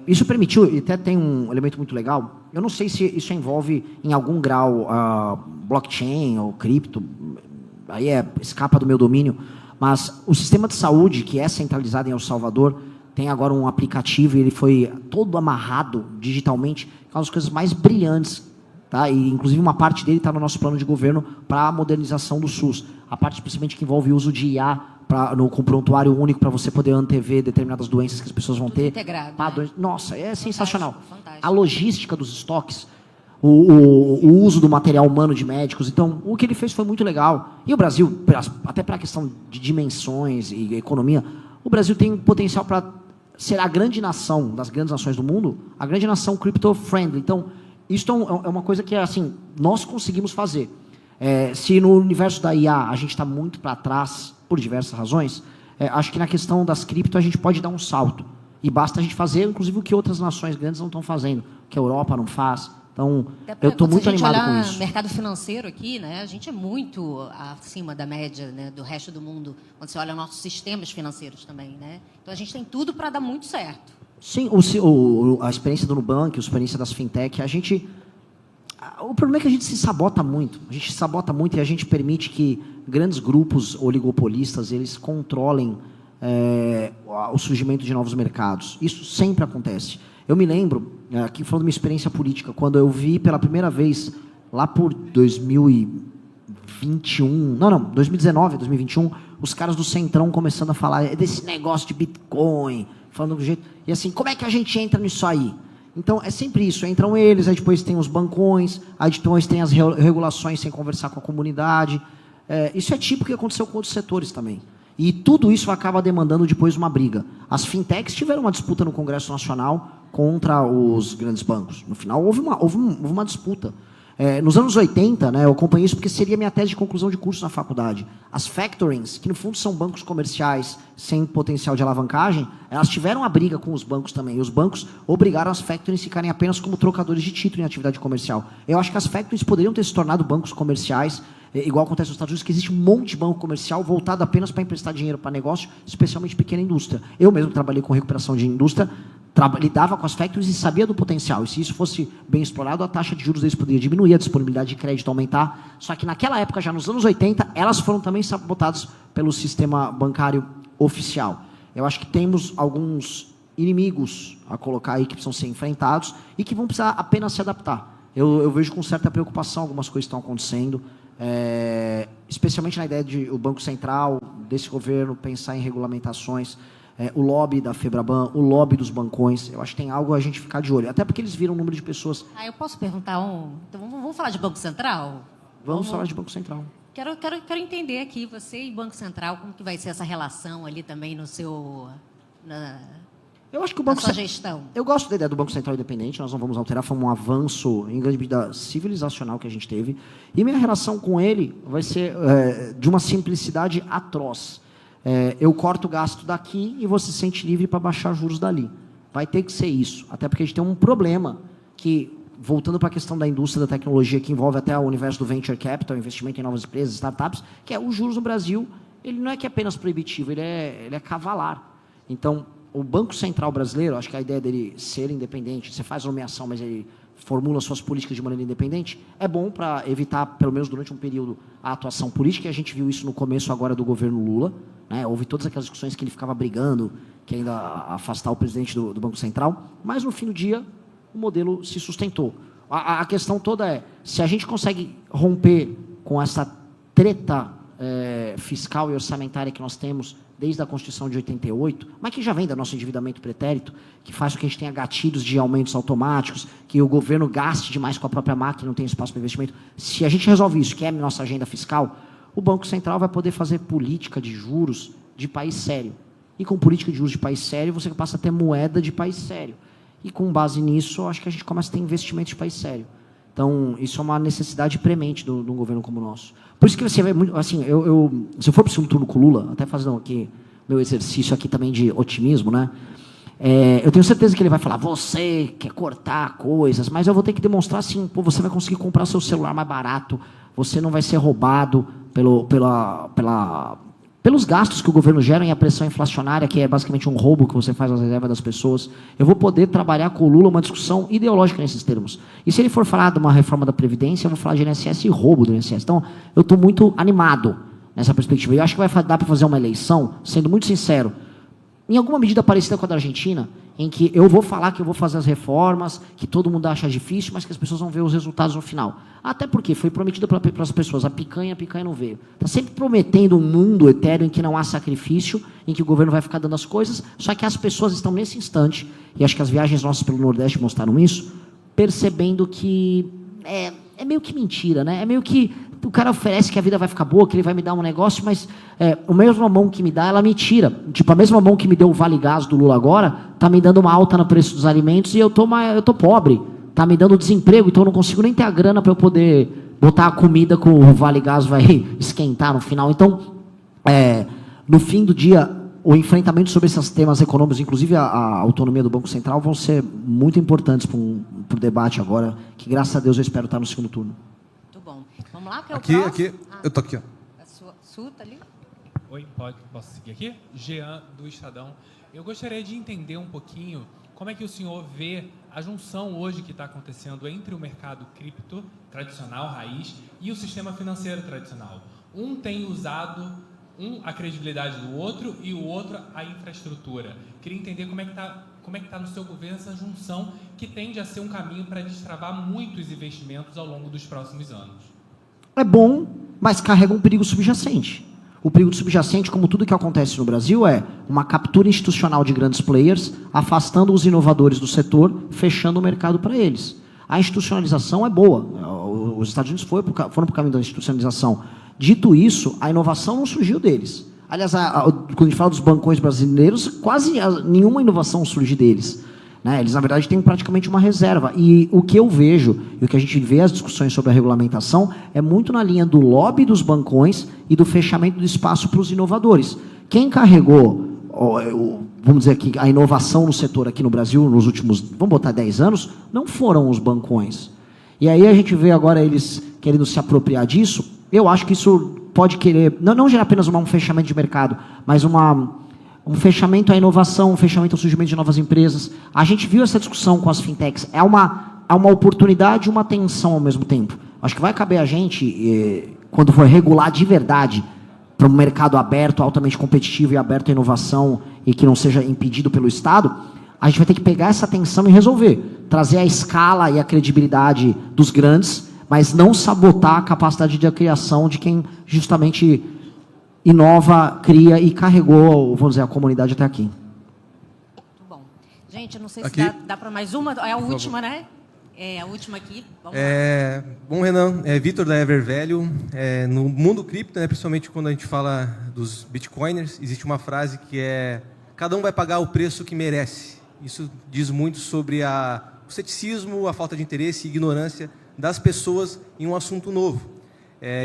Isso permitiu, e até tem um elemento muito legal, eu não sei se isso envolve em algum grau blockchain ou cripto, aí escapa do meu domínio, mas o sistema de saúde, que é centralizado em El Salvador, tem agora um aplicativo e ele foi todo amarrado digitalmente, que é uma das coisas mais brilhantes, tá? E inclusive uma parte dele está no nosso plano de governo para a modernização do SUS, a parte principalmente que envolve o uso de IA com prontuário único para você poder antever determinadas doenças que as pessoas vão ter. Integrado, né? Nossa, é sensacional. Fantástico. A logística dos estoques, o uso do material humano de médicos. Então, o que ele fez foi muito legal. E o Brasil, até para a questão de dimensões e economia, o Brasil tem potencial para ser a grande nação, das grandes nações do mundo, a grande nação crypto-friendly. Então, isso é uma coisa que assim, nós conseguimos fazer. Se no universo da IA a gente está muito para trás, por diversas razões, acho que na questão das cripto a gente pode dar um salto. E basta a gente fazer, inclusive, o que outras nações grandes não estão fazendo, que a Europa não faz. Então, eu estou muito animado com isso. O mercado financeiro aqui, né, a gente é muito acima da média, né, do resto do mundo, quando você olha nossos sistemas financeiros também. Né? Então, a gente tem tudo para dar muito certo. Sim, a experiência do Nubank, a experiência das fintech, o problema é que a gente se sabota muito. A gente se sabota muito e a gente permite que grandes grupos oligopolistas eles controlem o surgimento de novos mercados. Isso sempre acontece. Eu me lembro, aqui falando da minha experiência política, quando eu vi pela primeira vez, lá por 2019, 2021, os caras do Centrão começando a falar desse negócio de Bitcoin, falando do jeito... E assim, como é que a gente entra nisso aí? Então, é sempre isso. Entram eles, aí depois tem os bancões, aí depois tem as regulações sem conversar com a comunidade. Isso é típico que aconteceu com outros setores também. E tudo isso acaba demandando depois uma briga. As fintechs tiveram uma disputa no Congresso Nacional contra os grandes bancos. No final, houve uma disputa. Nos anos 80, né, eu acompanhei isso porque seria minha tese de conclusão de curso na faculdade. As factorings, que no fundo são bancos comerciais sem potencial de alavancagem, elas tiveram a briga com os bancos também. E os bancos obrigaram as factorings a ficarem apenas como trocadores de título em atividade comercial. Eu acho que as factorings poderiam ter se tornado bancos comerciais, igual acontece nos Estados Unidos, que existe um monte de banco comercial voltado apenas para emprestar dinheiro para negócio, especialmente pequena indústria. Eu mesmo trabalhei com recuperação de indústria, lidava com as factories e sabia do potencial. E se isso fosse bem explorado, a taxa de juros deles poderia diminuir, a disponibilidade de crédito aumentar. Só que naquela época, já nos anos 80, elas foram também sabotadas pelo sistema bancário oficial. Eu acho que temos alguns inimigos a colocar aí que precisam ser enfrentados e que vão precisar apenas se adaptar. Eu vejo com certa preocupação algumas coisas que estão acontecendo, especialmente na ideia de o Banco Central desse governo pensar em regulamentações, o lobby da Febraban, o lobby dos bancões. Eu acho que tem algo a gente ficar de olho. Até porque eles viram o número de pessoas. Eu posso perguntar Então, vamos falar de Banco Central? Vamos falar de Banco Central. Quero entender aqui, você e Banco Central, como que vai ser essa relação ali também no seu... Eu acho que o na Banco sua gestão. Eu gosto da ideia do Banco Central independente, nós não vamos alterar, foi um avanço, em grande medida, civilizacional que a gente teve. E minha relação com ele vai ser de uma simplicidade atroz. Eu corto o gasto daqui e você se sente livre para baixar juros dali. Vai ter que ser isso, até porque a gente tem um problema que, voltando para a questão da indústria da tecnologia, que envolve até o universo do venture capital, investimento em novas empresas, startups, que é os juros no Brasil, ele não é que é apenas proibitivo, ele é cavalar. Então, o Banco Central brasileiro, acho que a ideia dele ser independente, você faz nomeação, mas ele formula suas políticas de maneira independente, é bom para evitar, pelo menos durante um período, a atuação política, e a gente viu isso no começo agora do governo Lula, né? Houve todas aquelas discussões que ele ficava brigando, que ainda afastar o presidente do Banco Central, mas no fim do dia, o modelo se sustentou. A questão toda é, se a gente consegue romper com essa treta fiscal e orçamentária que nós temos desde a Constituição de 88, mas que já vem do nosso endividamento pretérito, que faz com que a gente tenha gatilhos de aumentos automáticos, que o governo gaste demais com a própria máquina, não tem espaço para investimento. Se a gente resolve isso, que é a nossa agenda fiscal, o Banco Central vai poder fazer política de juros de país sério. E com política de juros de país sério, você passa a ter moeda de país sério. E com base nisso, acho que a gente começa a ter investimentos de país sério. Então, isso é uma necessidade premente de um governo como o nosso. Por isso que você vai muito, assim, se eu for para o segundo turno com o Lula, até fazendo aqui meu exercício aqui também de otimismo, né? Eu tenho certeza que ele vai falar, você quer cortar coisas, mas eu vou ter que demonstrar assim, pô, você vai conseguir comprar seu celular mais barato, você não vai ser roubado pelos gastos que o governo gera e a pressão inflacionária, que é basicamente um roubo que você faz às reservas das pessoas. Eu vou poder trabalhar com o Lula uma discussão ideológica nesses termos. E se ele for falar de uma reforma da Previdência, eu vou falar de INSS e roubo do INSS. Então, eu estou muito animado nessa perspectiva. Eu acho que vai dar para fazer uma eleição, sendo muito sincero, em alguma medida parecida com a da Argentina, em que eu vou falar que eu vou fazer as reformas, que todo mundo acha difícil, mas que as pessoas vão ver os resultados no final. Até porque foi prometido para as pessoas, a picanha não veio. Está sempre prometendo um mundo etéreo em que não há sacrifício, em que o governo vai ficar dando as coisas, só que as pessoas estão nesse instante, e acho que as viagens nossas pelo Nordeste mostraram isso, percebendo que é meio que mentira, né? É meio que o cara oferece que a vida vai ficar boa, que ele vai me dar um negócio, mas a mesma mão que me dá, ela me tira. Tipo, a mesma mão que me deu o Vale Gás do Lula agora, está me dando uma alta no preço dos alimentos e eu tô pobre. Está me dando desemprego, então eu não consigo nem ter a grana para eu poder botar a comida que o Vale Gás vai esquentar no final. Então, no fim do dia, o enfrentamento sobre esses temas econômicos, inclusive a autonomia do Banco Central, vão ser muito importantes para o debate agora, que graças a Deus eu espero estar no segundo turno. Vamos lá, que é o aqui, próximo? aqui. Eu tô aqui, ó. A sua tá ali? Oi, posso seguir aqui? Jean, do Estadão. Eu gostaria de entender um pouquinho como é que o senhor vê a junção hoje que está acontecendo entre o mercado cripto tradicional, raiz, e o sistema financeiro tradicional. Um tem usado a credibilidade do outro e o outro a infraestrutura. Queria entender como é que está no seu governo essa junção que tende a ser um caminho para destravar muitos investimentos ao longo dos próximos anos. É bom, mas carrega um perigo subjacente. O perigo subjacente, como tudo que acontece no Brasil, é uma captura institucional de grandes players, afastando os inovadores do setor, fechando o mercado para eles. A institucionalização é boa. Os Estados Unidos foram para o caminho da institucionalização. Dito isso, a inovação não surgiu deles. Aliás, quando a gente fala dos bancões brasileiros, quase nenhuma inovação surge deles. Né? Eles, na verdade, têm praticamente uma reserva. E o que eu vejo, e o que a gente vê as discussões sobre a regulamentação, é muito na linha do lobby dos bancões e do fechamento do espaço para os inovadores. Quem carregou, vamos dizer aqui, a inovação no setor aqui no Brasil, nos últimos, vamos botar 10 anos, não foram os bancões. E aí a gente vê agora eles querendo se apropriar disso. Eu acho que isso pode querer, não gerar apenas um fechamento de mercado, mas um fechamento à inovação, um fechamento ao surgimento de novas empresas. A gente viu essa discussão com as fintechs. É uma oportunidade e uma tensão ao mesmo tempo. Acho que vai caber a gente, quando for regular de verdade, para um mercado aberto, altamente competitivo e aberto à inovação e que não seja impedido pelo Estado, a gente vai ter que pegar essa tensão e resolver. Trazer a escala e a credibilidade dos grandes, mas não sabotar a capacidade de criação de quem justamente inova, cria e carregou, vamos dizer, a comunidade até aqui. Muito bom. Gente, eu não sei Aqui. se dá para mais uma. É a última, né? É a última aqui. Vamos lá. Bom, Renan, Vitor da Evervelho. No mundo cripto, né, principalmente quando a gente fala dos bitcoiners, existe uma frase que é: cada um vai pagar o preço que merece. Isso diz muito sobre o ceticismo, a falta de interesse e ignorância das pessoas em um assunto novo.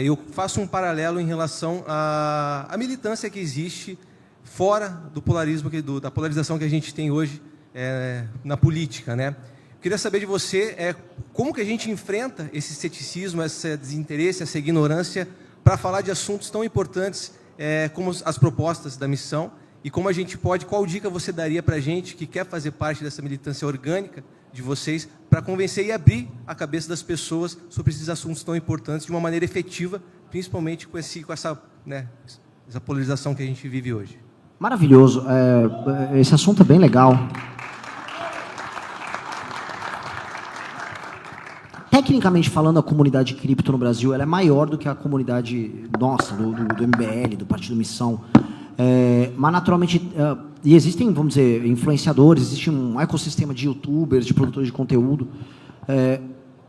Eu faço um paralelo em relação à militância que existe fora do polarismo, da polarização que a gente tem hoje na política, né? Eu queria saber de você como que a gente enfrenta esse ceticismo, esse desinteresse, essa ignorância, para falar de assuntos tão importantes como as propostas da missão, e como a gente pode, qual dica você daria para a gente que quer fazer parte dessa militância orgânica de vocês, para convencer e abrir a cabeça das pessoas sobre esses assuntos tão importantes de uma maneira efetiva, principalmente com essa polarização que a gente vive hoje? Maravilhoso. Esse assunto é bem legal. Tecnicamente falando, a comunidade cripto no Brasil ela é maior do que a comunidade nossa, do MBL, do Partido Missão. Mas, naturalmente, e existem, vamos dizer, influenciadores, existe um ecossistema de youtubers, de produtores de conteúdo.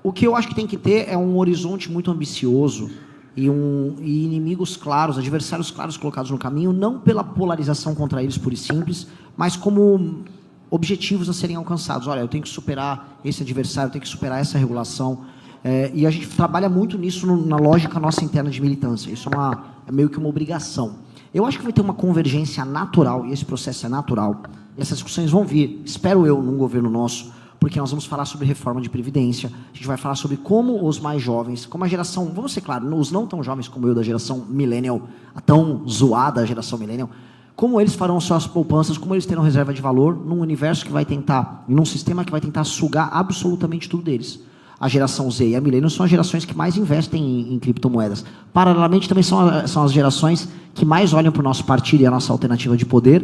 O que eu acho que tem que ter é um horizonte muito ambicioso e inimigos claros, adversários claros colocados no caminho, não pela polarização contra eles, pura e simples, mas como objetivos a serem alcançados. Olha, eu tenho que superar esse adversário, eu tenho que superar essa regulação. E a gente trabalha muito nisso na lógica nossa interna de militância. Isso é meio que uma obrigação. Eu acho que vai ter uma convergência natural, e esse processo é natural. E essas discussões vão vir, espero eu, num governo nosso, porque nós vamos falar sobre reforma de previdência, a gente vai falar sobre como os mais jovens, como a geração, vamos ser claros, os não tão jovens como eu, da geração millennial, a tão zoada geração millennial, como eles farão suas poupanças, como eles terão reserva de valor num universo que vai tentar, num sistema que vai tentar sugar absolutamente tudo deles. A geração Z e a Millennium são as gerações que mais investem em criptomoedas. Paralelamente, também são as gerações que mais olham para o nosso partido e a nossa alternativa de poder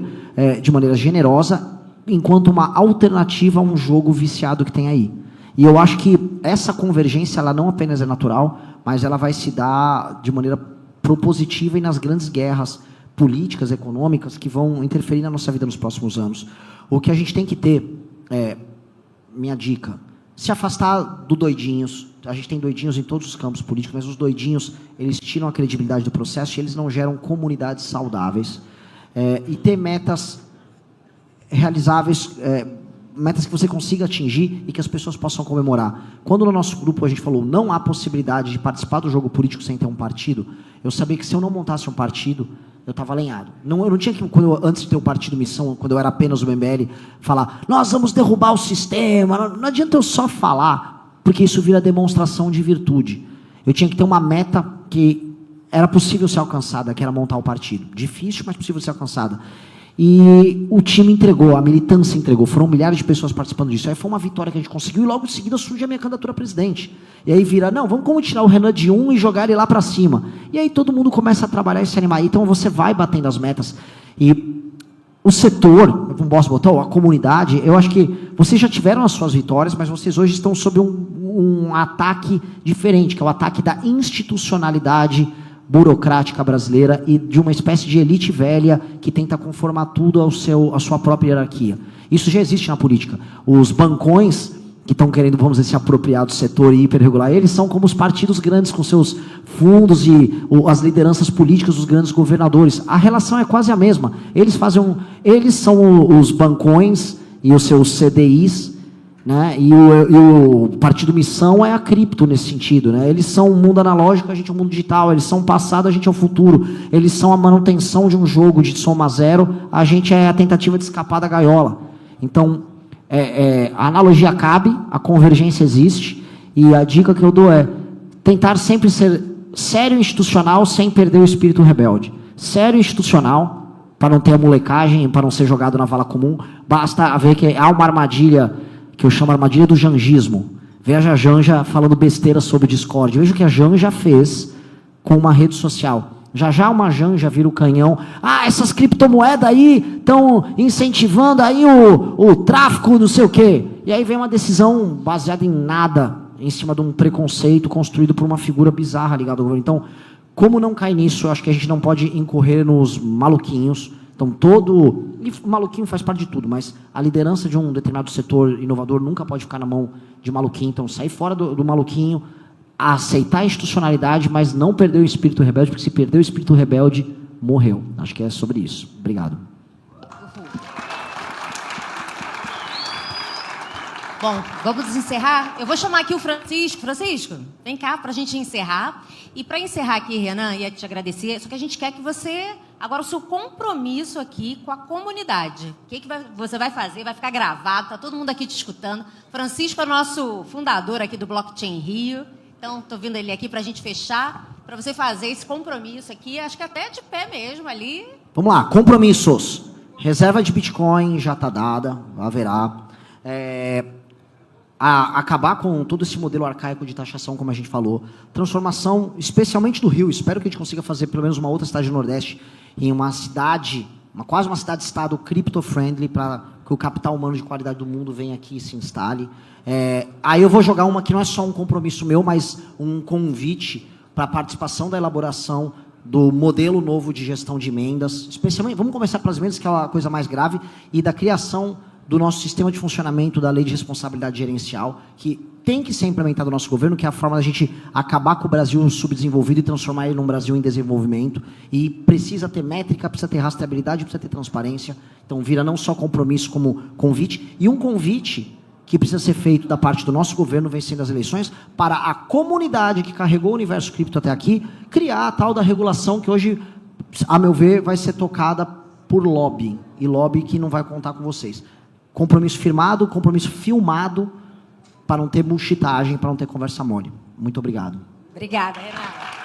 de maneira generosa, enquanto uma alternativa a um jogo viciado que tem aí. E eu acho que essa convergência ela não apenas é natural, mas ela vai se dar de maneira propositiva e nas grandes guerras políticas, econômicas, que vão interferir na nossa vida nos próximos anos. O que a gente tem que ter, minha dica, se afastar do doidinhos. A gente tem doidinhos em todos os campos políticos, mas os doidinhos, eles tiram a credibilidade do processo e eles não geram comunidades saudáveis. E ter metas realizáveis, metas que você consiga atingir e que as pessoas possam comemorar. Quando no nosso grupo a gente falou não há possibilidade de participar do jogo político sem ter um partido, eu sabia que se eu não montasse um partido, eu estava alinhado. Eu não tinha que, antes de ter o Partido Missão, quando eu era apenas o MBL, falar, nós vamos derrubar o sistema. Não adianta eu só falar, porque isso vira demonstração de virtude. Eu tinha que ter uma meta que era possível ser alcançada, que era montar o partido. Difícil, mas possível ser alcançada. E o time entregou, a militância entregou, foram milhares de pessoas participando disso. Aí foi uma vitória que a gente conseguiu e logo em seguida surge a minha candidatura a presidente. E aí vira, não, vamos como tirar o Renan de um e jogar ele lá para cima. E aí todo mundo começa a trabalhar e se animar. Então você vai batendo as metas. E o setor, não posso botar, a comunidade, eu acho que vocês já tiveram as suas vitórias, mas vocês hoje estão sob um ataque diferente, que é o ataque da institucionalidade burocrática brasileira e de uma espécie de elite velha que tenta conformar tudo à sua própria hierarquia. Isso já existe na política. Os bancões que estão querendo, vamos dizer, se apropriar do setor e hiperregular, eles são como os partidos grandes com seus fundos e as lideranças políticas dos grandes governadores. A relação é quase a mesma. Eles são os bancões e os seus CDIs, né? E o Partido Missão é a cripto nesse sentido, né? Eles são o mundo analógico, a gente é o mundo digital. Eles são o passado, a gente é o futuro. Eles são a manutenção de um jogo de soma zero, a gente é a tentativa de escapar da gaiola. Então, a analogia cabe, a convergência existe, e a dica que eu dou é tentar sempre ser sério institucional sem perder o espírito rebelde. Sério institucional, para não ter a molecagem, para não ser jogado na vala comum. Basta ver que há uma armadilha que eu chamo de armadilha do janjismo. Veja a Janja falando besteira sobre Discord. Veja o que a Janja fez com uma rede social. Já uma Janja vira o canhão. Essas criptomoedas aí estão incentivando aí o tráfico, não sei o quê. E aí vem uma decisão baseada em nada, em cima de um preconceito construído por uma figura bizarra ligada ao governo. Então, como não cair nisso? Eu acho que a gente não pode incorrer nos maluquinhos. Então, e maluquinho faz parte de tudo, mas a liderança de um determinado setor inovador nunca pode ficar na mão de maluquinho. Então, sair fora do maluquinho, aceitar a institucionalidade, mas não perder o espírito rebelde, porque se perder o espírito rebelde, morreu. Acho que é sobre isso. Obrigado. Bom, vamos encerrar. Eu vou chamar aqui o Francisco. Francisco, vem cá para a gente encerrar. E para encerrar aqui, Renan, ia te agradecer, só que a gente quer que você, agora o seu compromisso aqui com a comunidade. O que você vai fazer? Vai ficar gravado, tá todo mundo aqui te escutando. Francisco é o nosso fundador aqui do Blockchain Rio. Então, estou vindo ele aqui para a gente fechar, para você fazer esse compromisso aqui, acho que até de pé mesmo ali. Vamos lá, compromissos. Reserva de Bitcoin já está dada, haverá. Acabar com todo esse modelo arcaico de taxação, como a gente falou. Transformação, especialmente do Rio. Espero que a gente consiga fazer pelo menos uma outra cidade do Nordeste em uma cidade, quase uma cidade-estado crypto-friendly, para que o capital humano de qualidade do mundo venha aqui e se instale. Aí eu vou jogar uma que não é só um compromisso meu, mas um convite para a participação da elaboração do modelo novo de gestão de emendas. Especialmente, vamos começar pelas emendas, que é a coisa mais grave, e da criação do nosso sistema de funcionamento da lei de responsabilidade gerencial, que tem que ser implementado no nosso governo, que é a forma da gente acabar com o Brasil subdesenvolvido e transformar ele num Brasil em desenvolvimento. E precisa ter métrica, precisa ter rastreabilidade, precisa ter transparência. Então vira não só compromisso como convite, e um convite que precisa ser feito da parte do nosso governo, vencendo as eleições, para a comunidade que carregou o universo cripto até aqui, criar a tal da regulação que hoje, a meu ver, vai ser tocada por lobby, e lobby que não vai contar com vocês. Compromisso firmado, compromisso filmado, para não ter bullshitagem, para não ter conversa mole. Muito obrigado. Obrigada, Renata.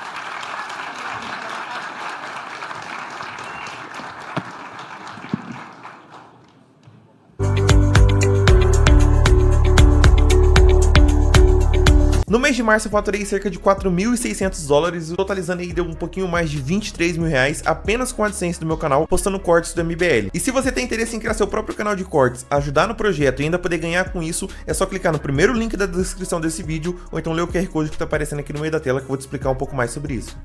No mês de março eu faturei cerca de $4.600, totalizando aí deu um pouquinho mais de R$23 mil apenas com a AdSense do meu canal, postando cortes do MBL. E se você tem interesse em criar seu próprio canal de cortes, ajudar no projeto e ainda poder ganhar com isso, é só clicar no primeiro link da descrição desse vídeo, ou então ler o QR Code que tá aparecendo aqui no meio da tela, que eu vou te explicar um pouco mais sobre isso.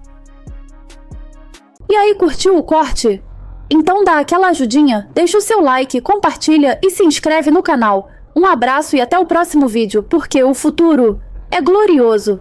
E aí, curtiu o corte? Então dá aquela ajudinha, deixa o seu like, compartilha e se inscreve no canal. Um abraço e até o próximo vídeo, porque o futuro é glorioso.